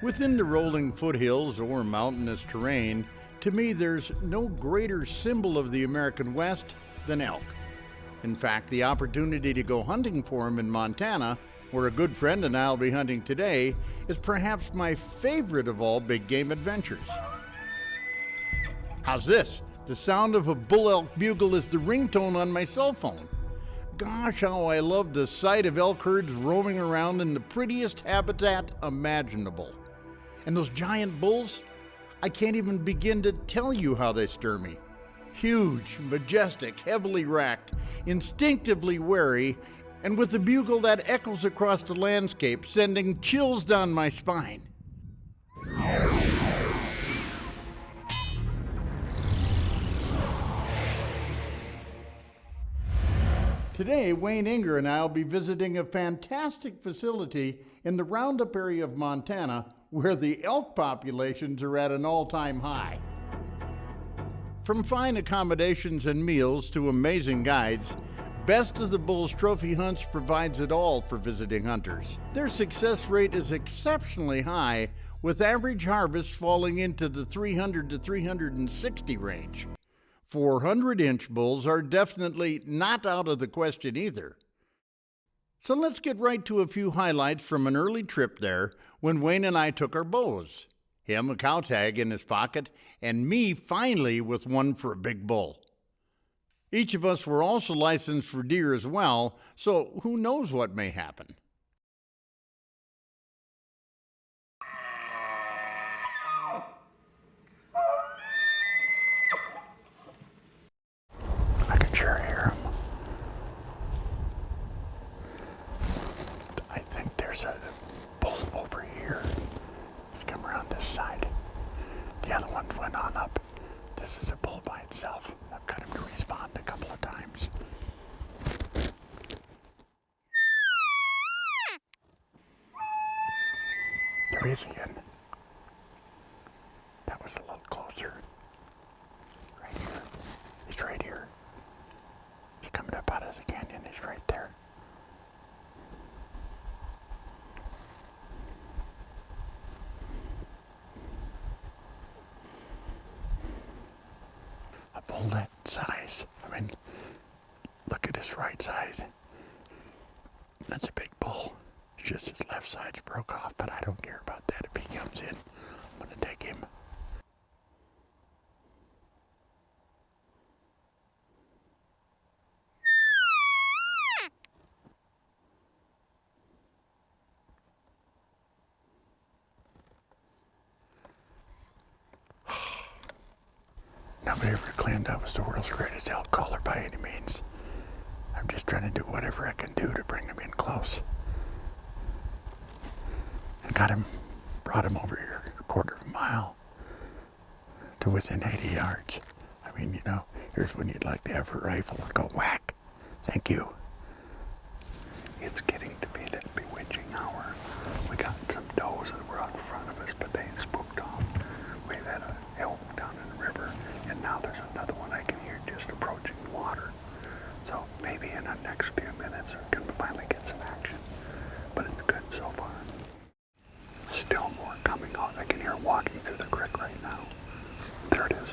Within the rolling foothills or mountainous terrain, to me there's no greater symbol of the American West than elk. In fact, the opportunity to go hunting for them in Montana, where a good friend and I'll be hunting today, is perhaps my favorite of all big game adventures. How's this? The sound of a bull elk bugle is the ringtone on my cell phone. Gosh, how I love the sight of elk herds roaming around in the prettiest habitat imaginable. And those giant bulls, I can't even begin to tell you how they stir me. Huge, majestic, heavily racked, instinctively wary, and with a bugle that echoes across the landscape, sending chills down my spine. Today, Wayne Inger and I will be visiting a fantastic facility in the Roundup area of Montana where the elk populations are at an all-time high. From fine accommodations and meals to amazing guides, Best of the Bulls Trophy Hunts provides it all for visiting hunters. Their success rate is exceptionally high, with average harvests falling into the 300 to 360 range. 400-inch bulls are definitely not out of the question either. So let's get right to a few highlights from an early trip there when Wayne and I took our bows. Him a cow tag in his pocket, and me finally with one for a big bull. Each of us were also licensed for deer as well, so who knows what may happen. I can sure hear him. I think there's a bull over here. He's come around this side. The other ones went on up. This is a bull by itself. I've got him to respond a couple of times. There he is again. That was a little closer. Right here. He's right here. He's coming up out of the canyon. He's right there. A bull that size. I mean, look at his right side. That's a big bull. It's just his left side's broke off, but I don't care about that. If he comes in, I'm gonna take him. Nobody ever claimed I was the world's greatest elk caller by any means. I'm just trying to do whatever I can do to bring them in close. I got him, brought him over here a quarter of a mile to within 80 yards. I mean, you know, here's when you'd like to have a rifle and go whack. Thank you. It's getting to be that bewitching hour. We got some does that were out in front of us, but they spooked off. We had an elk down in the river, and now there's another one I can hear just approaching the water. So maybe in the next few minutes we can finally get some action. But it's good so far. Still more coming out. I can hear them walking through the creek right now. There it is.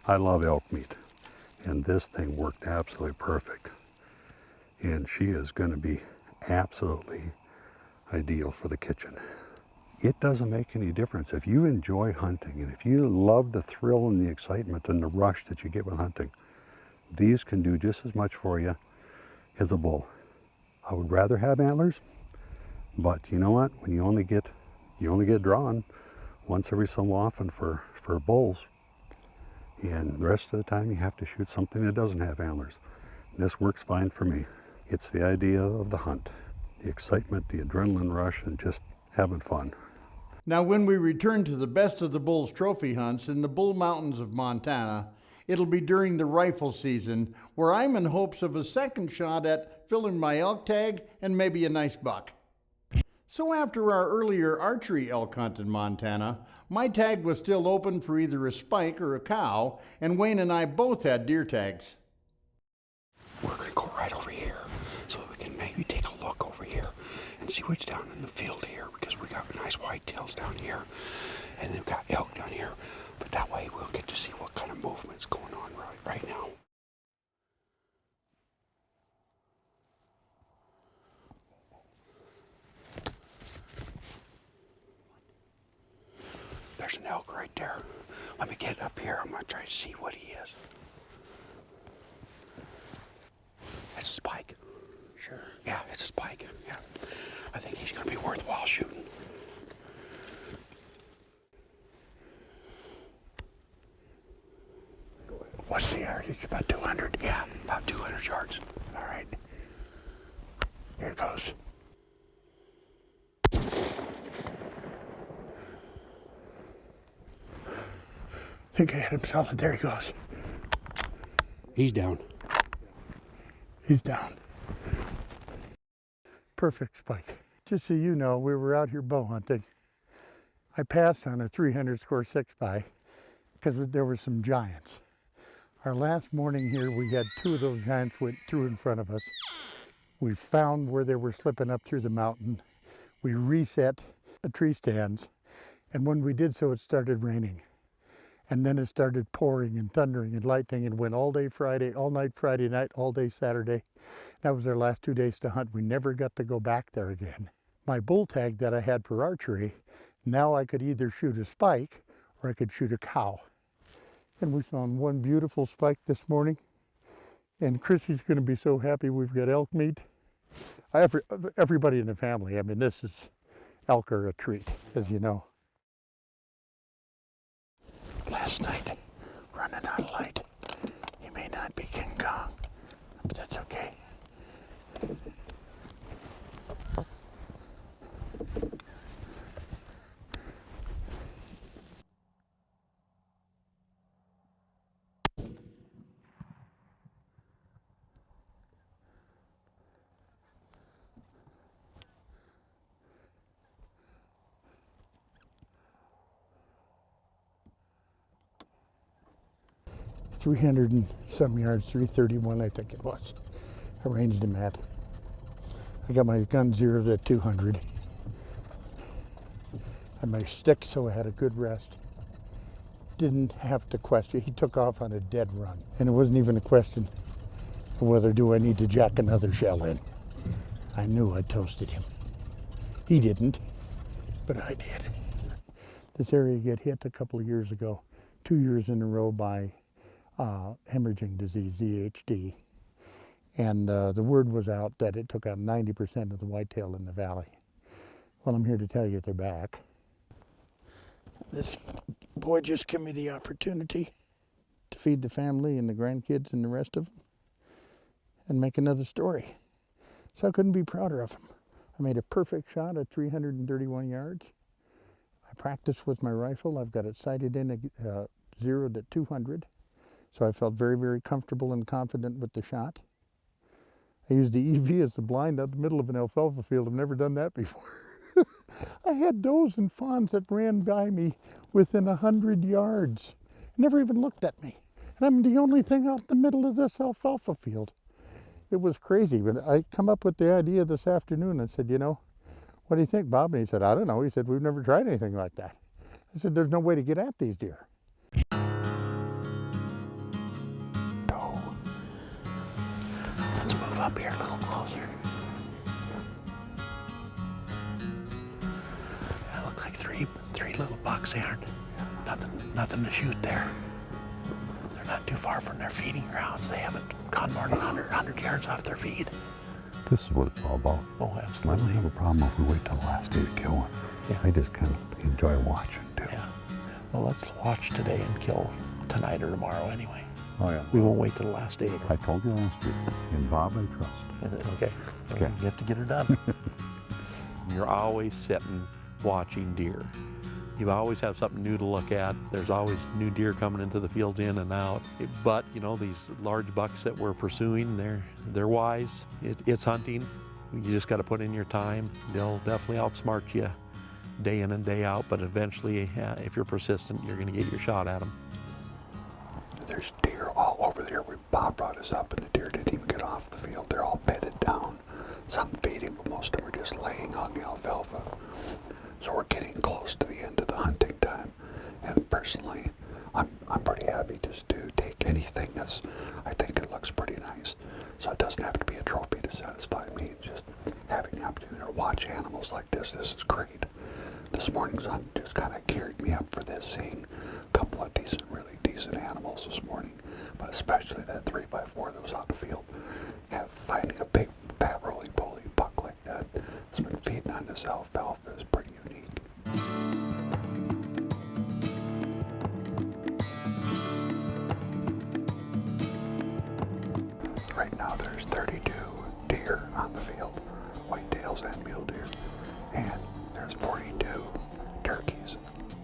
I love elk meat, and this thing worked absolutely perfect. And she is going to be absolutely ideal for the kitchen. It doesn't make any difference. If you enjoy hunting, and if you love the thrill and the excitement and the rush that you get with hunting, these can do just as much for you as a bull. I would rather have antlers, but you know what? When you only get drawn once every so often for bulls, and the rest of the time you have to shoot something that doesn't have antlers. This works fine for me. It's the idea of the hunt, the excitement, the adrenaline rush, and just having fun. Now, when we return to the Best of the Bulls trophy hunts in the Bull Mountains of Montana, it'll be during the rifle season, where I'm in hopes of a second shot at filling my elk tag and maybe a nice buck. So after our earlier archery elk hunt in Montana, my tag was still open for either a spike or a cow, and Wayne and I both had deer tags. We're gonna go right over here so we can maybe take a look over here and see what's down in the field here, because we got nice whitetails down here and they've got elk down here. But that way we'll get to see what kind of movement's going on right now. There's an elk right there. Let me get up here. I'm gonna try to see what he is. It's a spike. Sure. Yeah, it's a spike. Yeah. I think he's gonna be worthwhile shooting. What's the yardage? About 200? Yeah, about 200 yards. All right. Here it goes. I think I hit him solid. There he goes. He's down. He's down. Perfect spike. Just so you know, we were out here bow hunting. I passed on a 300 score 6x because there were some giants. Our last morning here, we had two of those giants went through in front of us. We found where they were slipping up through the mountain. We reset the tree stands, and when we did so, it started raining. And then it started pouring and thundering and lightning, and went all day Friday, all night Friday night, all day Saturday. That was our last 2 days to hunt. We never got to go back there again. My bull tag that I had for archery, now I could either shoot a spike or I could shoot a cow. And we found one beautiful spike this morning. And Chrissy's going to be so happy we've got elk meat. Everybody in the family, I mean, this is elk are a treat, as you know. Last night, running out of light. He may not be King Kong, but that's okay. .300 and some yards, 331 I think it was. I ranged him at. I got my gun zeroed at 200. And my stick, so I had a good rest. Didn't have to question. He took off on a dead run. And it wasn't even a question of whether do I need to jack another shell in. I knew I toasted him. He didn't, but I did. This area got hit a couple of years ago, 2 years in a row by hemorrhaging disease, DHD. And the word was out that it took out 90% of the whitetail in the valley. Well, I'm here to tell you they're back. This boy just gave me the opportunity to feed the family and the grandkids and the rest of them and make another story. So I couldn't be prouder of him. I made a perfect shot at 331 yards. I practiced with my rifle. I've got it sighted in, zeroed at 200. So I felt very, very comfortable and confident with the shot. I used the EV as the blind out the middle of an alfalfa field. I've never done that before. I had does and fawns that ran by me within 100 yards. Never even looked at me. And I'm the only thing out in the middle of this alfalfa field. It was crazy, but I come up with the idea this afternoon. I said, you know, what do you think, Bob? And he said, I don't know. He said, we've never tried anything like that. I said, there's no way to get at these deer. Let's move up here a little closer. That look like three little bucks there. Nothing to shoot there. They're not too far from their feeding grounds. They haven't gone more than 100 yards off their feed. This is what it's all about. Oh, I absolutely. don't have a problem if we wait till the last day to kill one. Yeah. I just kind of enjoy watching too. Yeah. Well, let's watch today and kill tonight or tomorrow anyway. Oh, yeah. We won't wait till the last day. I told you last week. In Bob, I trust. Okay. Okay. You have to get her done. You're always sitting watching deer. You always have something new to look at. There's always new deer coming into the fields in and out. But, you know, these large bucks that we're pursuing, they're wise. It's hunting. You just got to put in your time. They'll definitely outsmart you day in and day out, but eventually, if you're persistent, you're going to get your shot at them. There's deer all over there. Bob brought us up, and the deer didn't even get off the field. They're all bedded down. Some feeding, but most of them are just laying on the alfalfa. So we're getting close to the end of the hunting time. And personally, I'm pretty happy just to take anything I think it looks pretty nice. So it doesn't have to be a trophy to satisfy me. Just having the opportunity to watch animals like this is great. This morning's hunt just kind of geared me up for this, seeing a couple of really decent animals this morning, but especially that 3x4 that was on the field. Finding a big, fat, roly-poly buck like that that's been feeding on this alfalfa is pretty unique. Right now there's 32 deer on the field, whitetails and mule deer, and there's 42 turkeys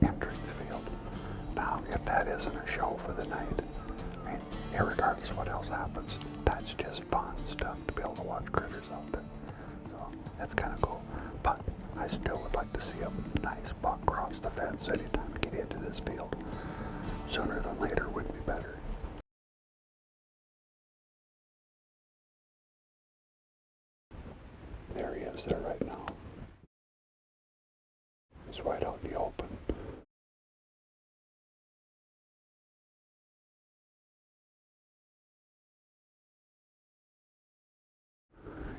entering the field. Now, if that isn't a show for the night, I mean, irregardless of what else happens, that's just fun stuff to be able to watch critters out there. So that's kind of cool. But I still would like to see a nice buck cross the fence anytime we get into this field. Sooner than later would be better. There he is there right now. He's right out in the open.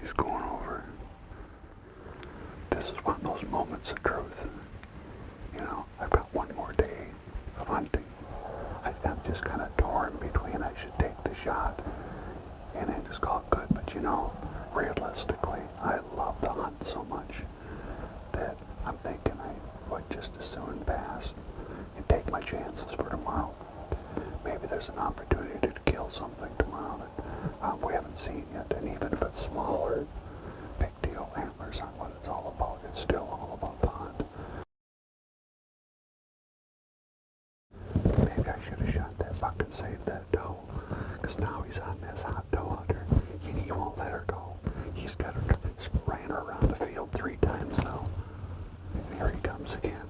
He's going over. This is one of those moments of truth. You know, I've got one more day of hunting. I'm just kind of torn between I should take the shot and I just call it good. But you know, realistically, I love the hunt so much that I'm thinking I would just as soon pass and take my chances for tomorrow. Maybe there's an opportunity to kill something tomorrow that we haven't seen yet, and even if it's smaller, big deal. Antlers aren't what it's all about. It's still all about the hunt. Maybe I should have shot that buck and saved that doe, because now he's on this hot doe hunter, and he won't let her go. He's got her, ran her around the field 3 times now, and here he comes again.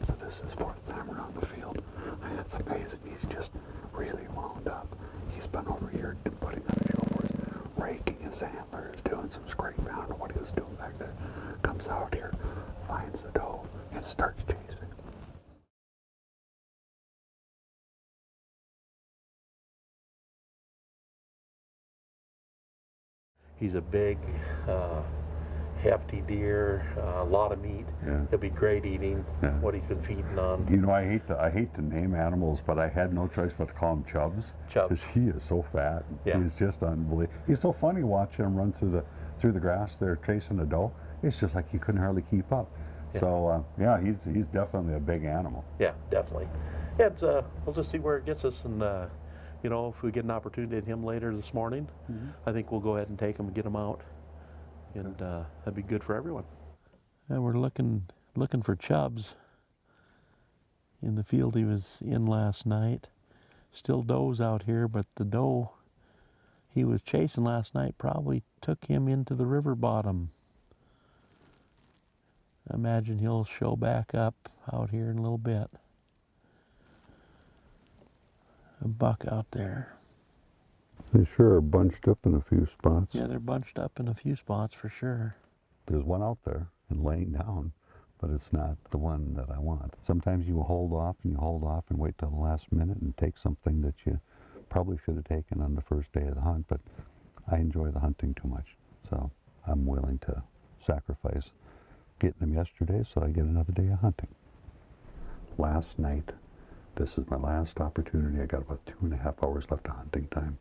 So this is 4th time around the field. And it's amazing. He's just really wound up. He's been over here putting on his shoulders, raking his antlers, doing some scraping. I don't know what he was doing back there. Comes out here, finds the doe, and starts chasing. He's a big, hefty deer, a lot of meat. Yeah. He'll be great eating Yeah. what he's been feeding on. You know, I hate to name animals, but I had no choice but to call him Chubbs. Chubbs. Because he is so fat. Yeah. He's just unbelievable. He's so funny watching him run through the grass there chasing a doe. It's just like he couldn't hardly keep up. Yeah. So yeah, he's definitely a big animal. Yeah, definitely. And we'll just see where it gets us, and you know, if we get an opportunity at him later this morning, I think we'll go ahead and take him and get him out, and that'd be good for everyone. And we're looking for Chubbs in the field he was in last night. Still does out here, but the doe he was chasing last night probably took him into the river bottom. I imagine he'll show back up out here in a little bit. A buck out there. They sure are bunched up in a few spots. Yeah, they're bunched up in a few spots for sure. There's one out there and laying down, but it's not the one that I want. Sometimes you hold off and wait till the last minute and take something that you probably should have taken on the first day of the hunt, but I enjoy the hunting too much, so I'm willing to sacrifice getting them yesterday so I get another day of hunting. Last night, this is my last opportunity. I got about 2.5 hours left of hunting time.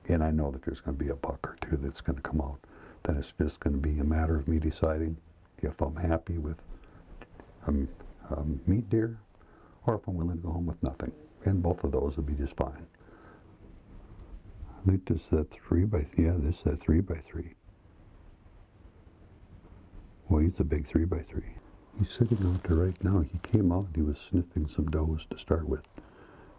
And I know that there's going to be a buck or two that's going to come out. Then it's just going to be a matter of me deciding if I'm happy with a meat deer or if I'm willing to go home with nothing. And both of those would be just fine. I think this is that 3x3. Yeah, this is that 3x3. Well, he's a big 3x3. He's sitting out there right now. He came out, he was sniffing some does to start with.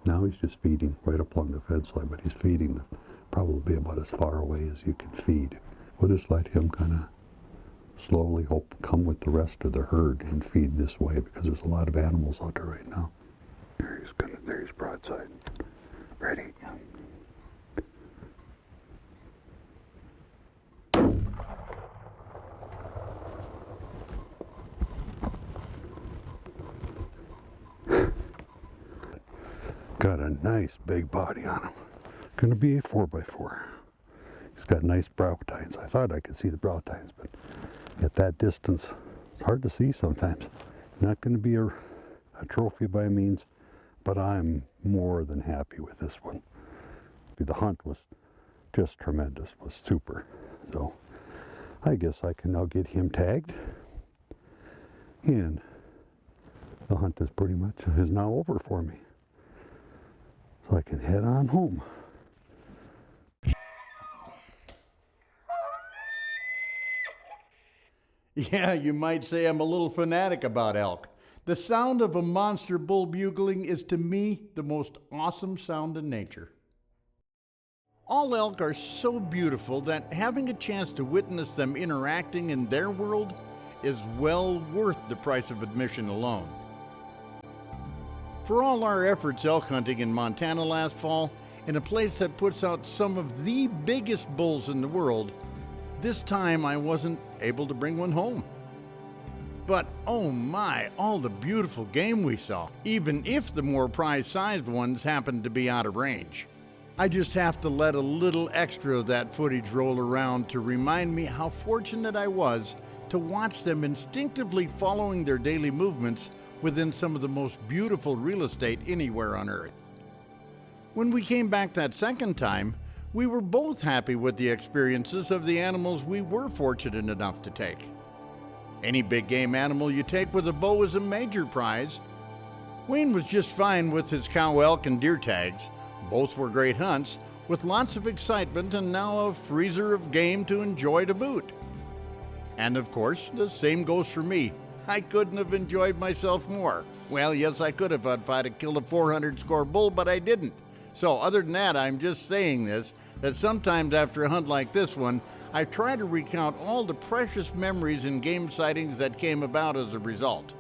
Now he's just feeding right up along the fence line, but he's feeding probably about as far away as you can feed. We'll just let him kind of slowly come with the rest of the herd and feed this way, because there's a lot of animals out there right now. There he's broadside. Ready? Got a nice big body on him. Gonna be a 4x4. He's got nice brow tines. I thought I could see the brow tines, but at that distance, it's hard to see sometimes. Not gonna be a trophy by means, but I'm more than happy with this one. The hunt was just tremendous, was super. So I guess I can now get him tagged, and the hunt is pretty much now over for me. So I can head on home. Yeah, you might say I'm a little fanatic about elk. The sound of a monster bull bugling is to me the most awesome sound in nature. All elk are so beautiful that having a chance to witness them interacting in their world is well worth the price of admission alone. For all our efforts elk hunting in Montana last fall, in a place that puts out some of the biggest bulls in the world, this time I wasn't able to bring one home. But oh my, all the beautiful game we saw, even if the more prize-sized ones happened to be out of range. I just have to let a little extra of that footage roll around to remind me how fortunate I was to watch them instinctively following their daily movements within some of the most beautiful real estate anywhere on Earth. When we came back that second time, we were both happy with the experiences of the animals we were fortunate enough to take. Any big game animal you take with a bow is a major prize. Wayne was just fine with his cow, elk, and deer tags. Both were great hunts, with lots of excitement and now a freezer of game to enjoy to boot. And of course, the same goes for me. I couldn't have enjoyed myself more. Well, yes, I could have if I'd have killed a 400-score bull, but I didn't. So other than that, I'm just saying this, that sometimes after a hunt like this one, I try to recount all the precious memories and game sightings that came about as a result.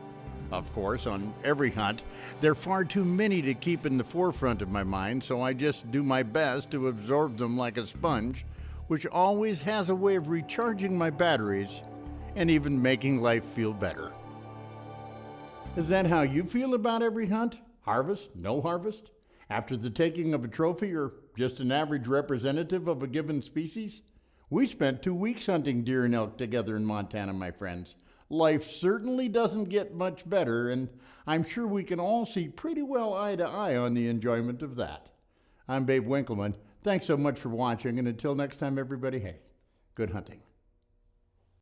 Of course, on every hunt, there are far too many to keep in the forefront of my mind, so I just do my best to absorb them like a sponge, which always has a way of recharging my batteries and even making life feel better. Is that how you feel about every hunt? Harvest? No harvest? After the taking of a trophy, or just an average representative of a given species? We spent 2 weeks hunting deer and elk together in Montana, my friends. Life certainly doesn't get much better, and I'm sure we can all see pretty well eye to eye on the enjoyment of that. I'm Babe Winkelman. Thanks so much for watching, and until next time, everybody, hey, good hunting.